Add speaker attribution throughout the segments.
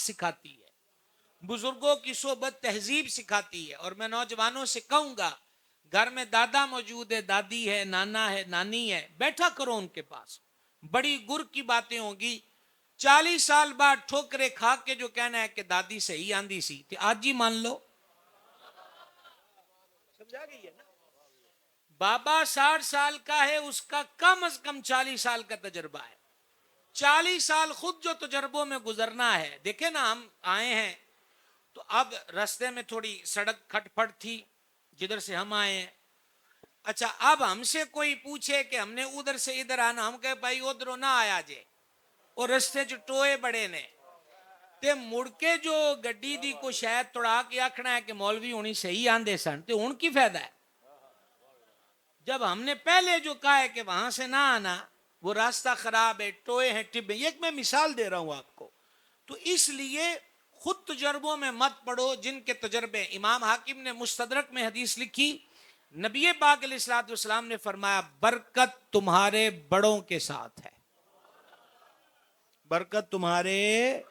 Speaker 1: سکھاتی ہے, بزرگوں کی صحبت تہذیب سکھاتی ہے. اور میں نوجوانوں سے کہوں گا, گھر میں دادا موجود ہے, دادی ہے, نانا ہے, نانی ہے, بیٹھا کرو ان کے پاس, بڑی گر کی باتیں ہوں گی. 40 سال بعد ٹھوکرے کھا کے جو کہنا ہے کہ دادی صحیح آندھی سی کہ آج ہی مان لو. سمجھا گئی ہے نا. بابا 60 سال کا ہے, اس کا کم از کم 40 سال کا تجربہ ہے. 40 سال خود جو تجربوں میں گزرنا ہے. دیکھیں نا, ہم آئے ہیں تو اب رستے میں تھوڑی سڑک کھٹ پھٹ تھی جدھر سے ہم آئے ہیں. اچھا, اب ہم سے کوئی پوچھے کہ ہم نے ادھر سے ادھر آنا, ہم کہے بھائی ادھر نہ آیا جے, اور رستے جو ٹوئے بڑے نے تے مڑ کے جو گڈی دی کو شاید توڑا کے آکھنا ہے کہ مولوی ہونی صحیح آندے سن, تے ان کی فائدہ ہے. جب ہم نے پہلے جو کہا ہے کہ وہاں سے نہ آنا, وہ راستہ خراب ہے, ٹوئے ہیں, ٹبے. ایک میں مثال دے رہا ہوں آپ کو. تو اس لیے خود تجربوں میں مت پڑو جن کے تجربے. امام حاکم نے مستدرک میں حدیث لکھی, نبی پاک علیہ الصلوۃ والسلام نے فرمایا برکت تمہارے بڑوں کے ساتھ ہے. برکت تمہارے.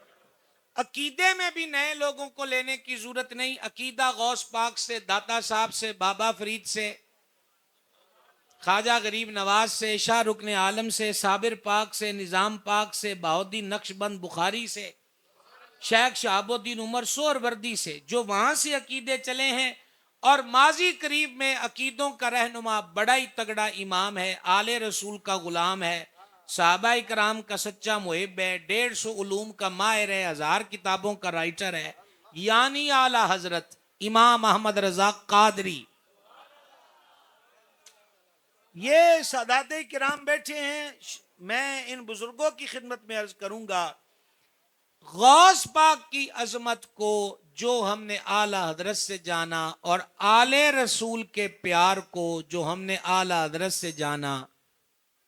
Speaker 1: عقیدے میں بھی نئے لوگوں کو لینے کی ضرورت نہیں. عقیدہ غوث پاک سے, داتا صاحب سے, بابا فرید سے, خواجہ غریب نواز سے, شاہ رکن عالم سے, صابر پاک سے, نظام پاک سے, بہاؤالدین نقش بند بخاری سے, شیخ شہاب الدین عمر سور وردی سے, جو وہاں سے عقیدے چلے ہیں. اور ماضی قریب میں عقیدوں کا رہنما بڑا ہی تگڑا امام ہے, آل رسول کا غلام ہے, صحابہ کرام کا سچا محب ہے, 150 علوم کا ماہر ہے, 1000 کتابوں کا رائٹر ہے, یعنی اعلی حضرت امام احمد رضا قادری. یہ سادات کرام بیٹھے ہیں. میں ان بزرگوں کی خدمت میں عرض کروں گا, غوث پاک کی عظمت کو جو ہم نے اعلی حضرت سے جانا, اور آل رسول کے پیار کو جو ہم نے اعلی حضرت سے جانا,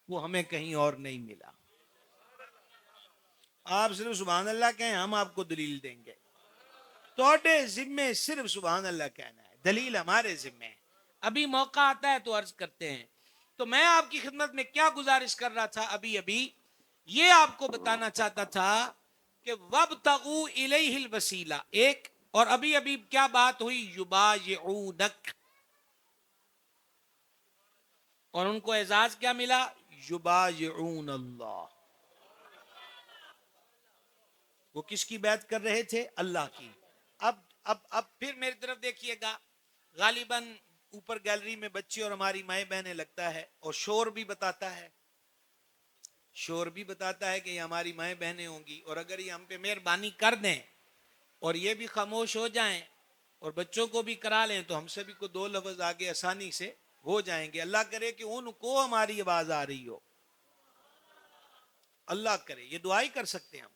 Speaker 1: وہ ہمیں کہیں اور نہیں ملا. آپ صرف سبحان اللہ کہیں, ہم آپ کو دلیل دیں گے. توڑے ذمے صرف سبحان اللہ کہنا ہے, دلیل ہمارے ذمے ہے. ابھی موقع آتا ہے تو عرض کرتے ہیں. تو میں آپ کی خدمت میں کیا گزارش کر رہا تھا, ابھی یہ آپ کو بتانا چاہتا تھا کہ وَابْتَغُوا إِلَيْهِ الْوَسِيلَةَ ایک, اور ابھی کیا بات ہوئی, يُبَايِعُونَكَ, اور ان کو اعزاز کیا ملا, يُبَايِعُونَ اللَّهَ. وہ کس کی بیعت کر رہے تھے, اللہ کی. اب پھر میری طرف دیکھیے گا, غالباً اوپر گیلری میں بچے اور ہماری مائیں بہنیں لگتا ہے, اور شور بھی بتاتا ہے, کہ یہ ہماری مائیں بہنیں ہوں گی. اور اگر یہ ہم پہ مہربانی کر دیں اور یہ بھی خاموش ہو جائیں اور بچوں کو بھی کرا لیں, تو ہم سے بھی کوئی 2 لفظ آگے آسانی سے ہو جائیں گے. اللہ کرے کہ ان کو ہماری آواز آ رہی ہو, اللہ کرے, یہ دعائی کر سکتے ہیں ہم.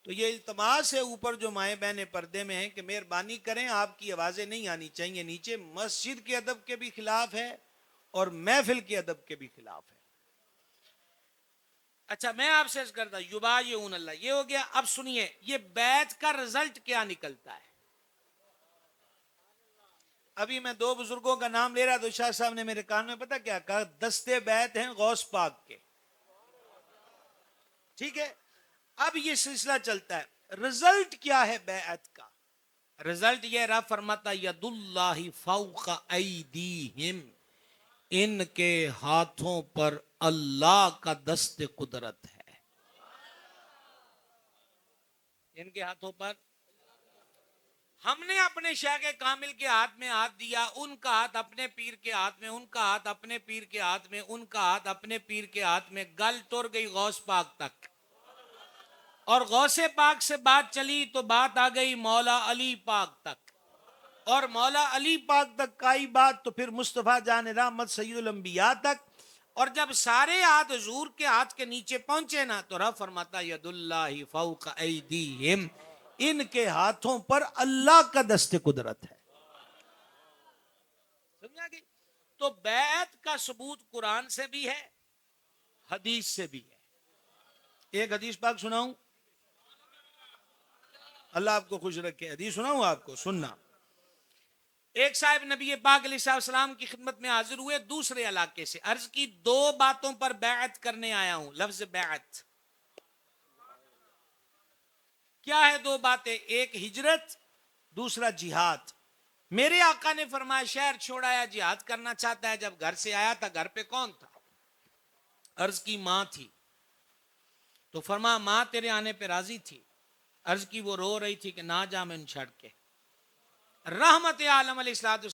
Speaker 1: تو یہ التماس ہے اوپر جو مائیں بہنیں پردے میں ہیں کہ مہربانی کریں, آپ کی آوازیں نہیں آنی چاہیے نیچے. مسجد کے ادب کے بھی خلاف ہے اور محفل کے ادب کے بھی خلاف ہے. اچھا, میں آپ سے عرض کرتا ہوں, یبایعون اللہ, یہ ہو گیا. اب سنیے, یہ بیعت کا رزلٹ کیا نکلتا ہے. ابھی میں 2 بزرگوں کا نام لے رہا تو شاہ صاحب نے میرے کان میں پتہ کیا کہا, دستے بیعت ہیں غوث پاک کے. ٹھیک ہے, اب یہ سلسلہ چلتا ہے. رزلٹ کیا ہے بیعت کا؟ رزلٹ یہ رہا, فرماتا ید اللہ فوق ایدیہم, ان کے ہاتھوں پر اللہ کا دست قدرت ہے. ان کے ہاتھوں پر, ہم نے اپنے شیخ کامل کے ہاتھ میں ہاتھ دیا, ان کا ہاتھ اپنے پیر کے ہاتھ میں, ان کا ہاتھ اپنے پیر کے ہاتھ میں, ان کا ہاتھ اپنے پیر کے ہاتھ میں, گل ٹر گئی غوث پاک تک. اور غوث پاک سے بات چلی تو بات آ گئی مولا علی پاک تک, اور مولا علی پاک تک کائی بات تو پھر مصطفیٰ جان رحمت سید الانبیاء تک. اور جب سارے ہاتھ حضور کے ہاتھ کے نیچے پہنچے نا, تو رب فرماتا ید اللہ فوق ایدیہم, ان کے ہاتھوں پر اللہ کا دست قدرت ہے. سمجھا گئی؟ تو بیعت کا ثبوت قرآن سے بھی ہے, حدیث سے بھی ہے. ایک حدیث پاک سناؤں, اللہ آپ کو خوش رکھے. حدیث سناؤں آپ کو, سننا. ایک صاحب نبی پاک علیہ السلام کی خدمت میں حاضر ہوئے دوسرے علاقے سے, عرض کی 2 باتوں پر بیعت کرنے آیا ہوں. لفظ بیعت, کیا ہے دو باتیں؟ ایک ہجرت، دوسرا جہاد. میرے آقا نے فرمایا شہر چھوڑایا، جہاد کرنا چاہتا ہے. جب گھر سے آیا تھا گھر پہ کون تھا؟ عرض کی ماں تھی. تو فرمایا ماں تیرے آنے پہ راضی تھی؟ عرض کی وہ رو رہی تھی کہ نہ جا میں ان چھڑ کے. رحمت عالم علیہ الصلوۃ